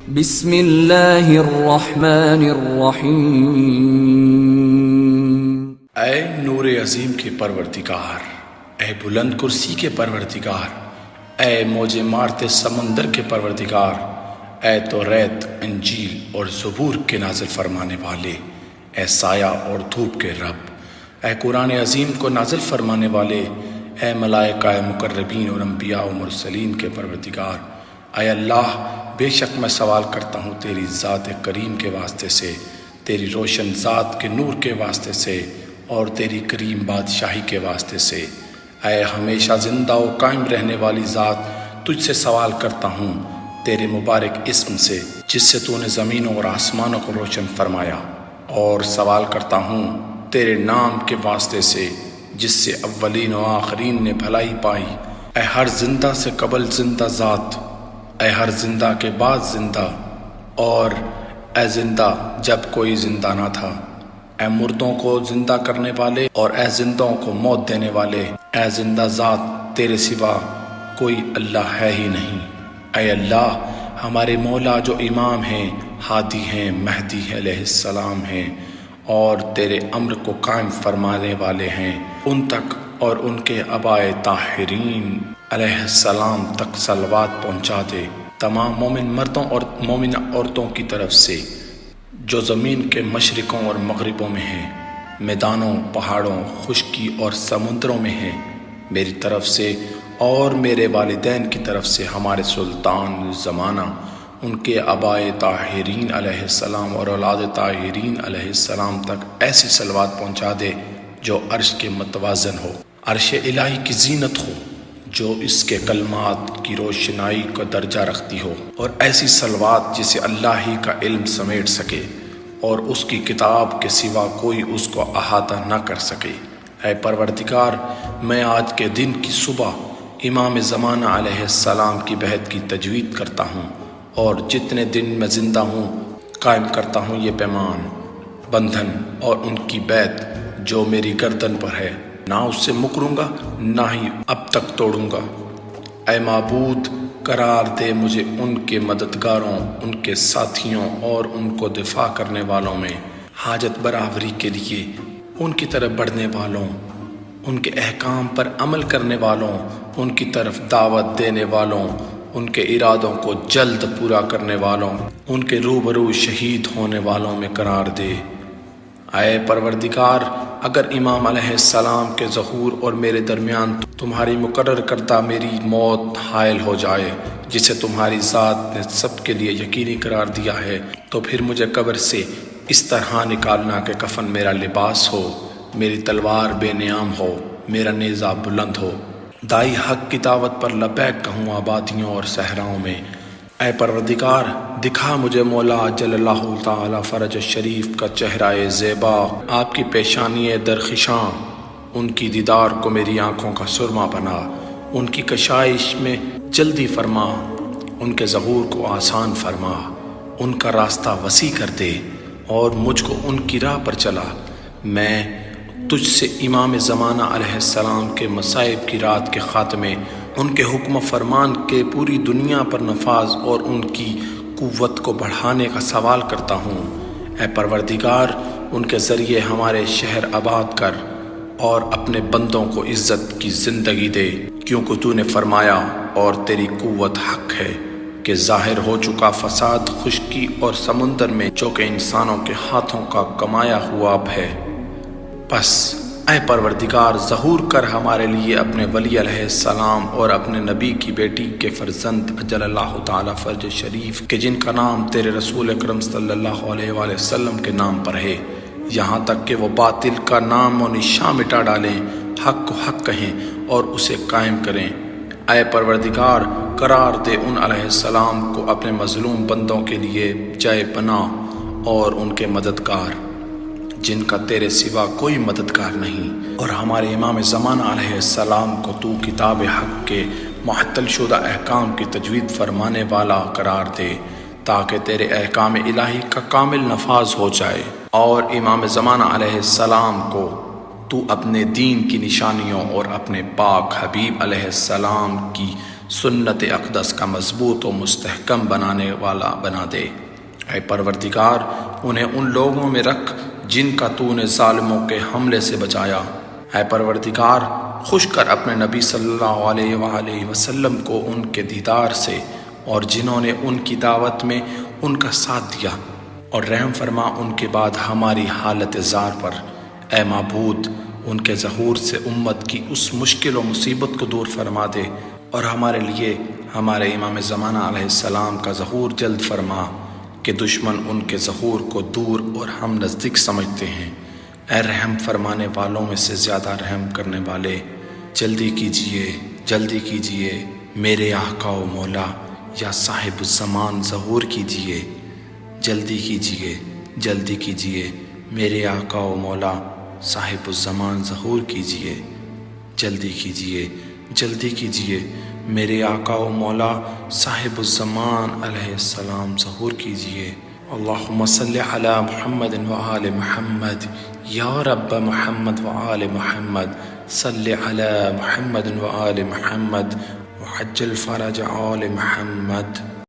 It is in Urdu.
بسم اللہ الرحمن الرحیم۔ اے نور عظیم کے پروردگار، اے بلند کرسی کے پروردگار، اے موجے مارتے سمندر کے پروردگار، اے توریت، انجیل اور زبور کے نازل فرمانے والے، اے سایہ اور دھوپ کے رب، اے قرآن عظیم کو نازل فرمانے والے، اے ملائکہ مقربین اور انبیاء و مرسلین کے پروردگار، اے اللہ بے شک میں سوال کرتا ہوں تیری ذات کریم کے واسطے سے، تیری روشن ذات کے نور کے واسطے سے اور تیری کریم بادشاہی کے واسطے سے، اے ہمیشہ زندہ و قائم رہنے والی ذات، تجھ سے سوال کرتا ہوں تیرے مبارک اسم سے جس سے تو نے زمینوں اور آسمانوں کو روشن فرمایا، اور سوال کرتا ہوں تیرے نام کے واسطے سے جس سے اولین و آخرین نے بھلائی پائی، اے ہر زندہ سے قبل زندہ ذات، اے ہر زندہ کے بعد زندہ، اور اے زندہ جب کوئی زندہ نہ تھا، اے مردوں کو زندہ کرنے والے اور اے زندوں کو موت دینے والے، اے زندہ ذات تیرے سوا کوئی اللہ ہے ہی نہیں۔ اے اللہ ہمارے مولا جو امام ہیں، ہادی ہیں، مہدی علیہ السلام ہیں اور تیرے امر کو قائم فرمانے والے ہیں، ان تک اور ان کے آبائے طاہرین علیہ السلام تک صلوات پہنچا دے، تمام مومن مردوں اور مومن عورتوں کی طرف سے جو زمین کے مشرقوں اور مغربوں میں ہیں، میدانوں، پہاڑوں، خشکی اور سمندروں میں ہیں، میری طرف سے اور میرے والدین کی طرف سے ہمارے سلطان زمانہ، ان کے آبائے طاہرین علیہ السلام اور اولاد طاہرین علیہ السلام تک ایسی صلوات پہنچا دے جو عرش کے متوازن ہو، عرش الہی کی زینت ہو، جو اس کے کلمات کی روشنائی کا درجہ رکھتی ہو، اور ایسی صلوات جسے اللہ ہی کا علم سمیٹ سکے اور اس کی کتاب کے سوا کوئی اس کو احاطہ نہ کر سکے۔ اے پروردگار، میں آج کے دن کی صبح امام زمانہ علیہ السلام کی بیعت کی تجوید کرتا ہوں، اور جتنے دن میں زندہ ہوں قائم کرتا ہوں یہ پیمان، بندھن اور ان کی بیعت جو میری گردن پر ہے، نہ اس سے مکروں گا نہ ہی اب تک توڑوں گا۔ اے معبود، قرار دے مجھے ان کے مددگاروں، ان کے ساتھیوں اور ان کو دفاع کرنے والوں میں، حاجت برآوری کے لیے ان کی طرف بڑھنے والوں، ان کے احکام پر عمل کرنے والوں، ان کی طرف دعوت دینے والوں، ان کے ارادوں کو جلد پورا کرنے والوں، ان کے روبرو شہید ہونے والوں میں قرار دے۔ اے پروردگار، اگر امام علیہ السلام کے ظہور اور میرے درمیان تمہاری مقرر کردہ میری موت حائل ہو جائے جسے تمہاری ذات نے سب کے لیے یقینی قرار دیا ہے، تو پھر مجھے قبر سے اس طرح نکالنا کہ کفن میرا لباس ہو، میری تلوار بے نیام ہو، میرا نیزہ بلند ہو، دائی حق کی دعوت پر لبیک کہوں آبادیوں اور صحراؤں میں۔ اے پروردگار، دکھا مجھے مولا جل اللہ تعالی فرج شریف کا چہرہ زیبا، آپ کی پیشانی درخشاں، ان کی دیدار کو میری آنکھوں کا سرما بنا، ان کی کشائش میں جلدی فرما، ان کے ظہور کو آسان فرما، ان کا راستہ وسیع کر دے اور مجھ کو ان کی راہ پر چلا۔ میں تجھ سے امام زمانہ علیہ السلام کے مصائب کی رات کے خاتمے، ان کے حکم فرمان کے پوری دنیا پر نفاذ اور ان کی قوت کو بڑھانے کا سوال کرتا ہوں۔ اے پروردگار، ان کے ذریعے ہمارے شہر آباد کر اور اپنے بندوں کو عزت کی زندگی دے، کیونکہ تو نے فرمایا اور تیری قوت حق ہے کہ ظاہر ہو چکا فساد خشکی اور سمندر میں جو کہ انسانوں کے ہاتھوں کا کمایا ہوا ہے۔ بس اے پروردگار، ظہور کر ہمارے لیے اپنے ولی علیہ السلام اور اپنے نبی کی بیٹی کے فرزند اجل اللہ تعالی فرج شریف کہ جن کا نام تیرے رسول اکرم صلی اللہ علیہ وآلہ وسلم کے نام پر ہے، یہاں تک کہ وہ باطل کا نام و نشان مٹا ڈالیں، حق کو حق کہیں اور اسے قائم کریں۔ اے پروردگار، قرار دے ان علیہ السلام کو اپنے مظلوم بندوں کے لیے جائے پناہ اور ان کے مددگار جن کا تیرے سوا کوئی مددگار نہیں، اور ہمارے امام زمانہ علیہ السلام کو تو کتاب حق کے معطل شدہ احکام کی تجوید فرمانے والا قرار دے تاکہ تیرے احکام الہی کا کامل نفاذ ہو جائے، اور امام زمانہ علیہ السلام کو تو اپنے دین کی نشانیوں اور اپنے پاک حبیب علیہ السلام کی سنت اقدس کا مضبوط و مستحکم بنانے والا بنا دے۔ اے پروردگار انہیں ان لوگوں میں رکھ جن کا تو نے ظالموں کے حملے سے بچایا۔ اے پروردگار خوش کر اپنے نبی صلی اللہ علیہ وآلہ وسلم کو ان کے دیدار سے اور جنہوں نے ان کی دعوت میں ان کا ساتھ دیا، اور رحم فرما ان کے بعد ہماری حالت زار پر۔ اے معبود ان کے ظہور سے امت کی اس مشکل و مصیبت کو دور فرما دے، اور ہمارے لیے ہمارے امام زمانہ علیہ السلام کا ظہور جلد فرما کہ دشمن ان کے ظہور کو دور اور ہم نزدیک سمجھتے ہیں۔ اے رحم فرمانے والوں میں سے زیادہ رحم کرنے والے، جلدی کیجئے میرے آقا و مولا یا صاحب الزمان ظہور کیجئے، جلدی کیجئے میرے آقا و مولا صاحب الزمان ظہور کیجئے، جلدی کیجئے میرے آقا و مولا صاحب الزمان علیہ السلام ظہور کیجئے۔ اللہم صلی علی محمد وآل محمد، یا رب محمد وآل محمد، صلی علی محمد وآل محمد وعجل فرج آل محمد۔